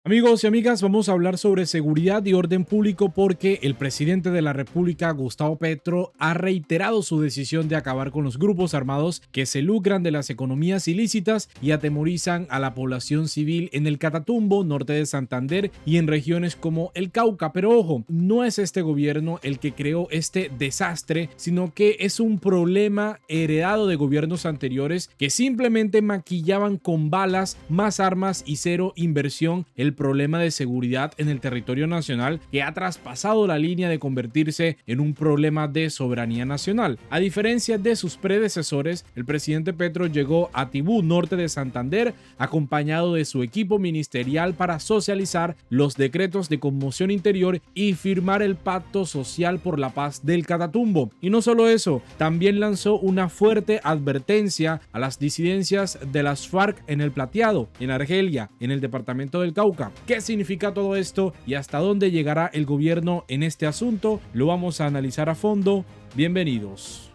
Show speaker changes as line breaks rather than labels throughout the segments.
Amigos y amigas, vamos a hablar sobre seguridad y orden público porque el presidente de la República, Gustavo Petro, ha reiterado su decisión de acabar con los grupos armados que se lucran de las economías ilícitas y atemorizan a la población civil en el Catatumbo, norte de Santander y en regiones como el Cauca. Pero ojo, no es este gobierno el que creó este desastre, sino que es un problema heredado de gobiernos anteriores que simplemente maquillaban con balas, más armas y cero inversión el problema de seguridad en el territorio nacional, que ha traspasado la línea de convertirse en un problema de soberanía nacional. A diferencia de sus predecesores, el presidente Petro llegó a Tibú, norte de Santander, acompañado de su equipo ministerial para socializar los decretos de conmoción interior y firmar el pacto social por la paz del Catatumbo. Y no solo eso, también lanzó una fuerte advertencia a las disidencias de las FARC en el Plateado, en Argelia, en el departamento del Cauca. ¿Qué significa todo esto y hasta dónde llegará el gobierno en este asunto? Lo vamos a analizar a fondo. Bienvenidos.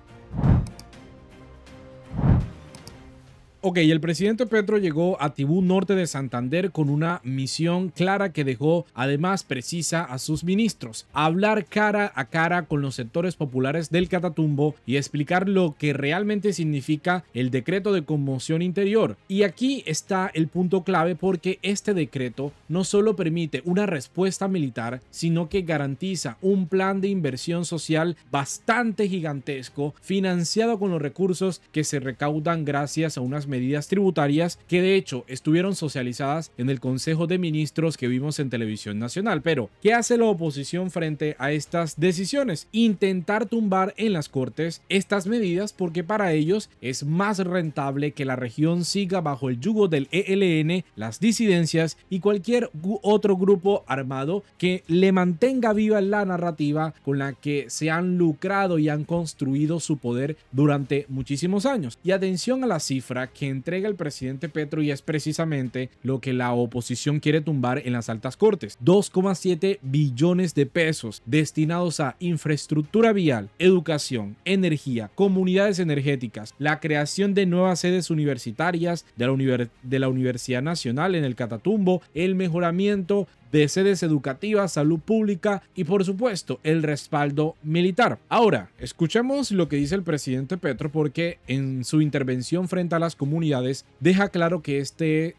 Ok, el presidente Petro llegó a Tibú, norte de Santander, con una misión clara que dejó además precisa a sus ministros: hablar cara a cara con los sectores populares del Catatumbo y explicar lo que realmente significa el decreto de conmoción interior. Y aquí está el punto clave, porque este decreto no solo permite una respuesta militar, sino que garantiza un plan de inversión social bastante gigantesco, financiado con los recursos que se recaudan gracias a unas medidas tributarias que de hecho estuvieron socializadas en el Consejo de Ministros que vimos en Televisión Nacional. Pero, ¿qué hace la oposición frente a estas decisiones? Intentar tumbar en las Cortes estas medidas, porque para ellos es más rentable que la región siga bajo el yugo del ELN, las disidencias y cualquier otro grupo armado que le mantenga viva la narrativa con la que se han lucrado y han construido su poder durante muchísimos años. Y atención a la cifra que entrega el presidente Petro, y es precisamente lo que la oposición quiere tumbar en las altas cortes: 2,7 billones de pesos destinados a infraestructura vial, educación, energía, comunidades energéticas, la creación de nuevas sedes universitarias de la Universidad Nacional en el Catatumbo, el mejoramiento de sedes educativas, salud pública y por supuesto el respaldo militar. Ahora, escuchemos lo que dice el presidente Petro, porque en su intervención frente a las comunidades deja claro que este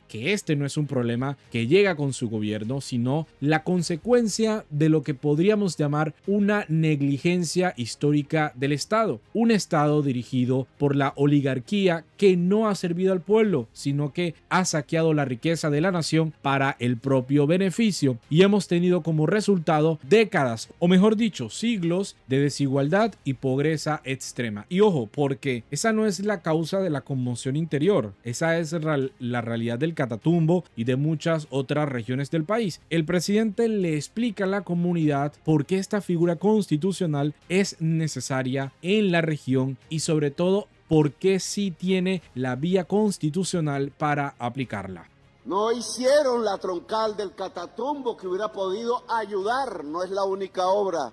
no es un problema que llega con su gobierno, sino la consecuencia de lo que podríamos llamar una negligencia histórica del Estado. Un Estado dirigido por la oligarquía que no ha servido al pueblo, sino que ha saqueado la riqueza de la nación para el propio beneficio. Y hemos tenido como resultado décadas, o mejor dicho, siglos de desigualdad y pobreza extrema. Y ojo, porque esa no es la causa de la conmoción interior, esa es la realidad del Catatumbo y de muchas otras regiones del país. El presidente le explica a la comunidad por qué esta figura constitucional es necesaria en la región y sobre todo por qué sí tiene la vía constitucional para aplicarla.
No hicieron la troncal del Catatumbo, que hubiera podido ayudar, no es la única obra,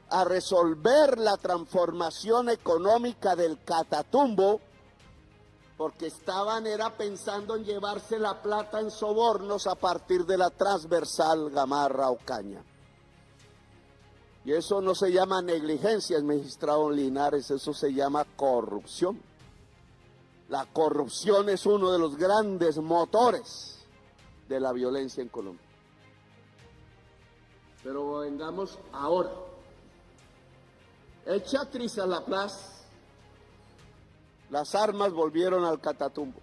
a resolver la transformación económica del Catatumbo, porque era pensando en llevarse la plata en sobornos a partir de la transversal Gamarra-Ocaña. Y eso no se llama negligencia, magistrado Linares, eso se llama corrupción. La corrupción es uno de los grandes motores de la violencia en Colombia. Pero vengamos ahora. Hecha Triza la Plaza, las armas volvieron al Catatumbo.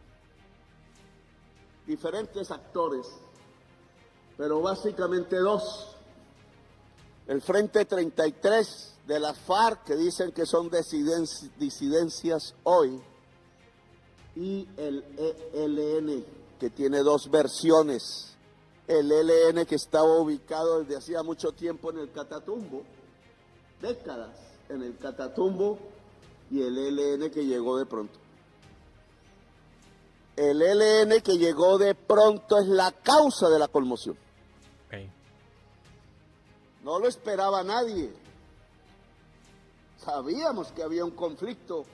Diferentes actores, pero básicamente dos. El Frente 33 de las FARC, que dicen que son disidencias hoy, y el ELN, que tiene dos versiones. El ELN, que estaba ubicado desde hacía mucho tiempo en el Catatumbo, décadas en el Catatumbo, y el ELN que llegó de pronto. El ELN que llegó de pronto es la causa de la conmoción. Okay. No lo esperaba nadie. Sabíamos que había un conflicto.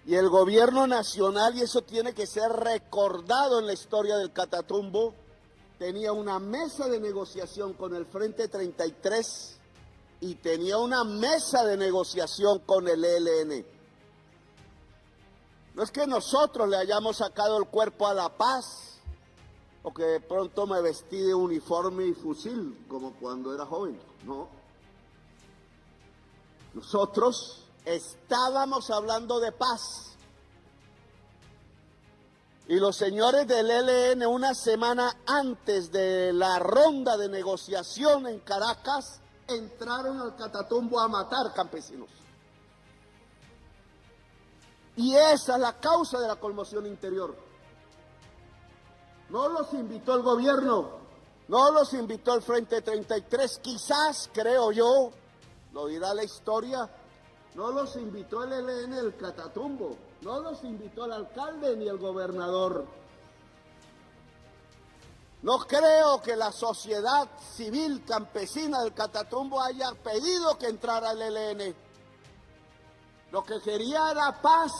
Y el gobierno nacional, y eso tiene que ser recordado en la historia del Catatumbo, tenía una mesa de negociación con el Frente 33 y tenía una mesa de negociación con el ELN. No es que nosotros le hayamos sacado el cuerpo a la paz o que de pronto me vestí de uniforme y fusil como cuando era joven, no. Nosotros estábamos hablando de paz. Y los señores del ELN, una semana antes de la ronda de negociación en Caracas, entraron al Catatumbo a matar campesinos. Y esa es la causa de la conmoción interior. No los invitó el gobierno, no los invitó el Frente 33, quizás, creo yo, lo dirá la historia, no los invitó el ELN del Catatumbo, no los invitó el alcalde ni el gobernador. No creo que la sociedad civil campesina del Catatumbo haya pedido que entrara el ELN. Lo que quería era paz,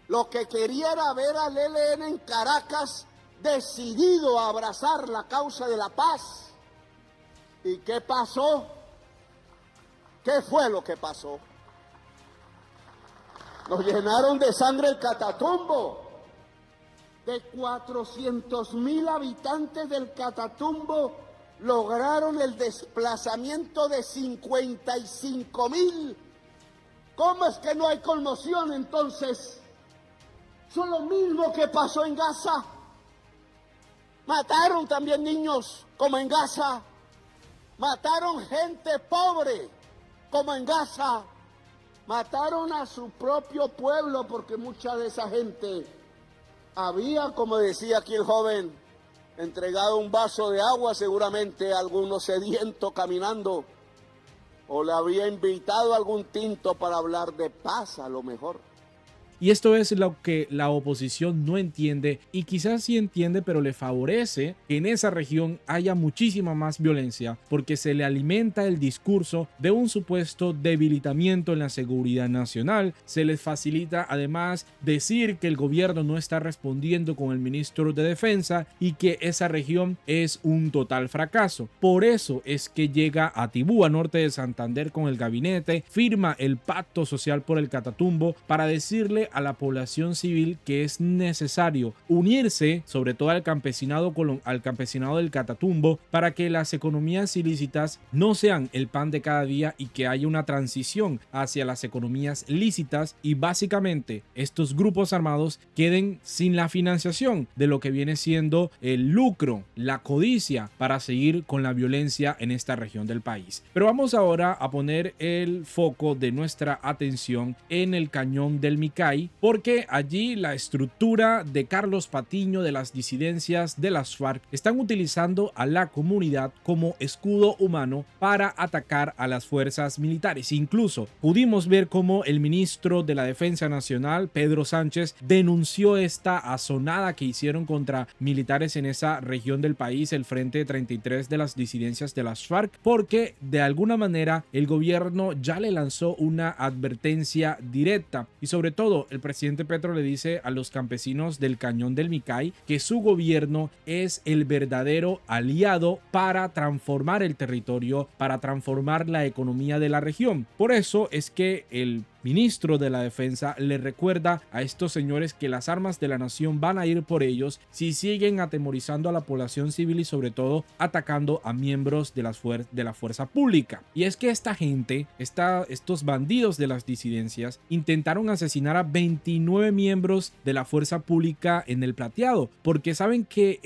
lo que quería era ver al ELN en Caracas decidido a abrazar la causa de la paz. ¿Y qué pasó? ¿Qué fue lo que pasó? Nos llenaron de sangre el Catatumbo. De 400.000 habitantes del Catatumbo lograron el desplazamiento de 55.000. ¿Cómo es que no hay conmoción entonces? Son lo mismo que pasó en Gaza. Mataron también niños, como en Gaza. Mataron gente pobre, como en Gaza. Mataron a su propio pueblo porque mucha de esa gente había, como decía aquí el joven, entregado un vaso de agua seguramente a alguno sediento caminando, o le había invitado algún tinto para hablar de paz a lo mejor.
Y esto es lo que la oposición no entiende, y quizás sí entiende, pero le favorece que en esa región haya muchísima más violencia, porque se le alimenta el discurso de un supuesto debilitamiento en la seguridad nacional. Se les facilita además decir que el gobierno no está respondiendo con el ministro de Defensa y que esa región es un total fracaso. Por eso es que llega a Tibú, a norte de Santander, con el gabinete, firma el pacto social por el Catatumbo para decirle a la población civil que es necesario unirse, sobre todo al campesinado del Catatumbo, para que las economías ilícitas no sean el pan de cada día y que haya una transición hacia las economías lícitas, y básicamente estos grupos armados queden sin la financiación de lo que viene siendo el lucro, la codicia, para seguir con la violencia en esta región del país. Pero vamos ahora a poner el foco de nuestra atención en el cañón del Micay, porque allí la estructura de Carlos Patiño, de las disidencias de las FARC, están utilizando a la comunidad como escudo humano para atacar a las fuerzas militares. Incluso pudimos ver cómo el ministro de la Defensa Nacional, Pedro Sánchez, denunció esta azonada que hicieron contra militares en esa región del país, el Frente 33 de las disidencias de las FARC, porque de alguna manera el gobierno ya le lanzó una advertencia directa, y sobre todo el presidente Petro le dice a los campesinos del cañón del Micay que su gobierno es el verdadero aliado para transformar el territorio, para transformar la economía de la región. Por eso es que el ministro de la Defensa le recuerda a estos señores que las armas de la nación van a ir por ellos si siguen atemorizando a la población civil y sobre todo atacando a miembros de la fuerza pública. Y es que esta gente, estos bandidos de las disidencias, intentaron asesinar a 29 miembros de la fuerza pública en el Plateado, porque saben que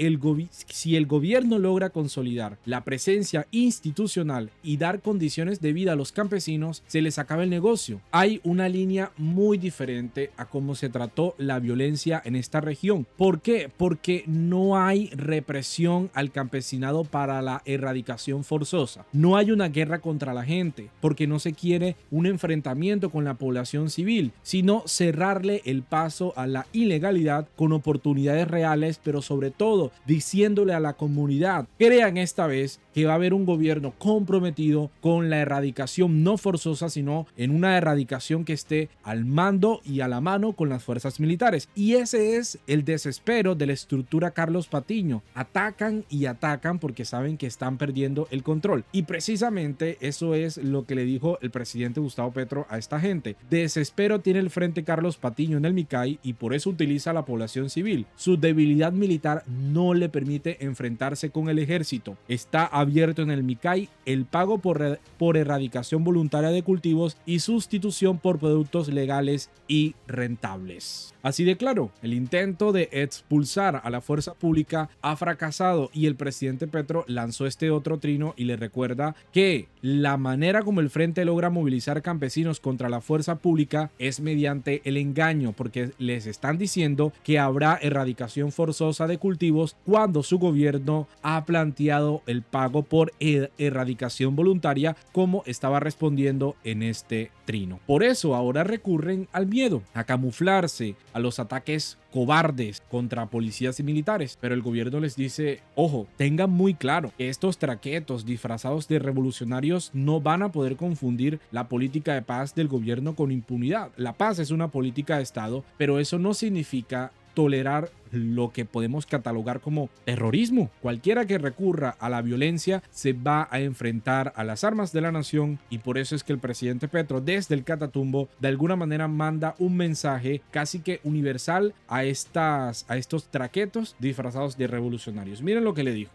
si el gobierno logra consolidar la presencia institucional y dar condiciones de vida a los campesinos, se les acaba el negocio. Hay una línea muy diferente a cómo se trató la violencia en esta región. ¿Por qué? Porque no hay represión al campesinado para la erradicación forzosa. No hay una guerra contra la gente, porque no se quiere un enfrentamiento con la población civil, sino cerrarle el paso a la ilegalidad con oportunidades reales, pero sobre todo diciéndole a la comunidad: crean esta vez que va a haber un gobierno comprometido con la erradicación no forzosa, sino en una erradicación población que esté al mando y a la mano con las fuerzas militares. Y ese es el desespero de la estructura Carlos Patiño. Atacan y atacan porque saben que están perdiendo el control. Y precisamente eso es lo que le dijo el presidente Gustavo Petro a esta gente. Desespero tiene el frente Carlos Patiño en el Micay y por eso utiliza a la población civil. Su debilidad militar no le permite enfrentarse con el ejército. Está abierto en el Micay el pago por erradicación voluntaria de cultivos y sustitución por productos legales y rentables. Así de claro, el intento de expulsar a la fuerza pública ha fracasado y el presidente Petro lanzó este otro trino y le recuerda que la manera como el frente logra movilizar campesinos contra la fuerza pública es mediante el engaño, porque les están diciendo que habrá erradicación forzosa de cultivos cuando su gobierno ha planteado el pago por erradicación voluntaria, como estaba respondiendo en este trino. Por eso ahora recurren al miedo, a camuflarse, a los ataques cobardes contra policías y militares, pero el gobierno les dice, ojo, tengan muy claro que estos traquetos disfrazados de revolucionarios no van a poder confundir la política de paz del gobierno con impunidad. La paz es una política de Estado, pero eso no significa tolerar lo que podemos catalogar como terrorismo. Cualquiera que recurra a la violencia se va a enfrentar a las armas de la nación y por eso es que el presidente Petro desde el Catatumbo de alguna manera manda un mensaje casi que universal a estos traquetos disfrazados de revolucionarios. Miren lo que le dijo.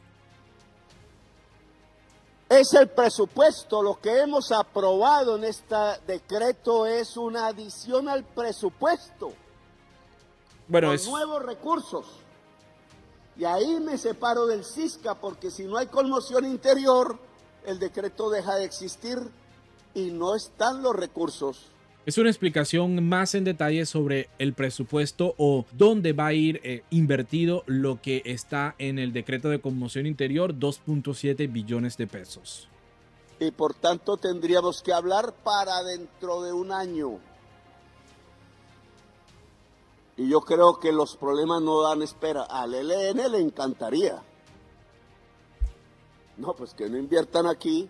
Es el presupuesto, lo que hemos aprobado en este decreto es una adición al presupuesto.
Bueno,
con nuevos recursos. Y ahí me separo del Cisca, porque si no hay conmoción interior, el decreto deja de existir y no están los recursos.
Es una explicación más en detalle sobre el presupuesto o dónde va a ir invertido lo que está en el decreto de conmoción interior, 2.7 billones de pesos.
Y por tanto tendríamos que hablar para dentro de un año. Y yo creo que los problemas no dan espera. Al ELN le encantaría. No, pues que no inviertan aquí.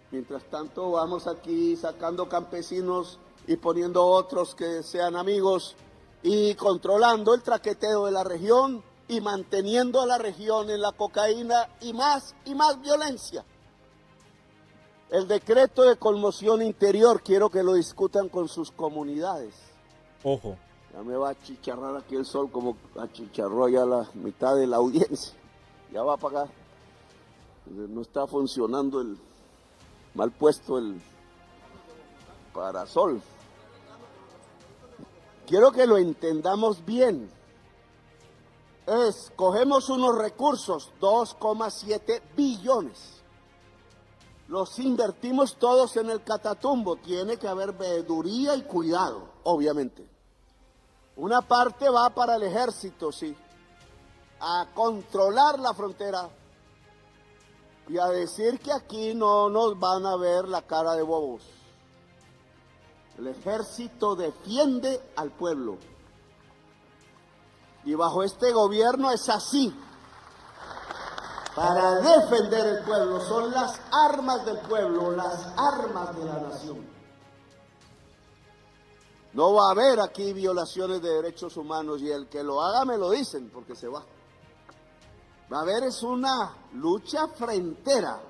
Mientras tanto vamos aquí sacando campesinos y poniendo otros que sean amigos y controlando el traqueteo de la región y manteniendo a la región en la cocaína y más violencia. El decreto de conmoción interior quiero que lo discutan con sus comunidades.
Ojo.
Ya me va a achicharrar aquí el sol como achicharró ya la mitad de la audiencia. Ya va a apagar. No está funcionando el mal puesto el parasol. Quiero que lo entendamos bien. Cogemos unos recursos, 2,7 billones. Los invertimos todos en el Catatumbo. Tiene que haber veeduría y cuidado, obviamente. Una parte va para el ejército, sí, a controlar la frontera y a decir que aquí no nos van a ver la cara de bobos. El ejército defiende al pueblo. Y bajo este gobierno es así. Para defender el pueblo, son las armas del pueblo, las armas de la nación. No va a haber aquí violaciones de derechos humanos y el que lo haga me lo dicen porque se va. Va a haber es una lucha frentera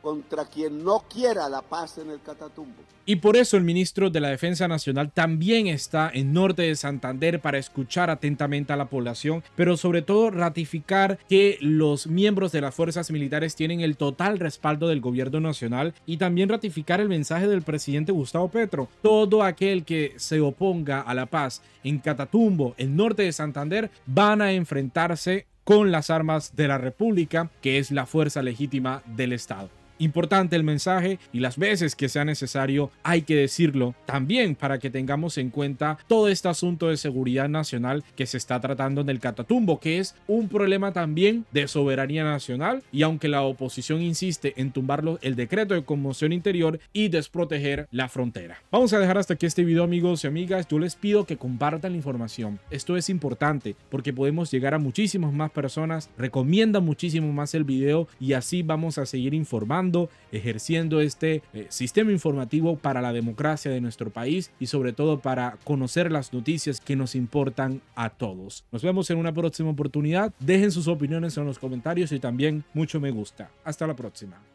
contra quien no quiera la paz en el Catatumbo.
Y por eso el ministro de la Defensa Nacional también está en norte de Santander para escuchar atentamente a la población, pero sobre todo ratificar que los miembros de las fuerzas militares tienen el total respaldo del gobierno nacional y también ratificar el mensaje del presidente Gustavo Petro. Todo aquel que se oponga a la paz en Catatumbo, el norte de Santander, van a enfrentarse con las armas de la República, que es la fuerza legítima del Estado. Importante el mensaje y las veces que sea necesario hay que decirlo también para que tengamos en cuenta todo este asunto de seguridad nacional que se está tratando en el Catatumbo, que es un problema también de soberanía nacional, y aunque la oposición insiste en tumbarlo el decreto de conmoción interior y desproteger la frontera. Vamos a dejar hasta aquí este video, amigos y amigas. Yo les pido que compartan la información. Esto es importante porque podemos llegar a muchísimas más personas. Recomienda muchísimo más el video y así vamos a seguir informando trabajando, ejerciendo este sistema informativo para la democracia de nuestro país y sobre todo para conocer las noticias que nos importan a todos. Nos vemos en una próxima oportunidad. Dejen sus opiniones en los comentarios y también mucho me gusta. Hasta la próxima.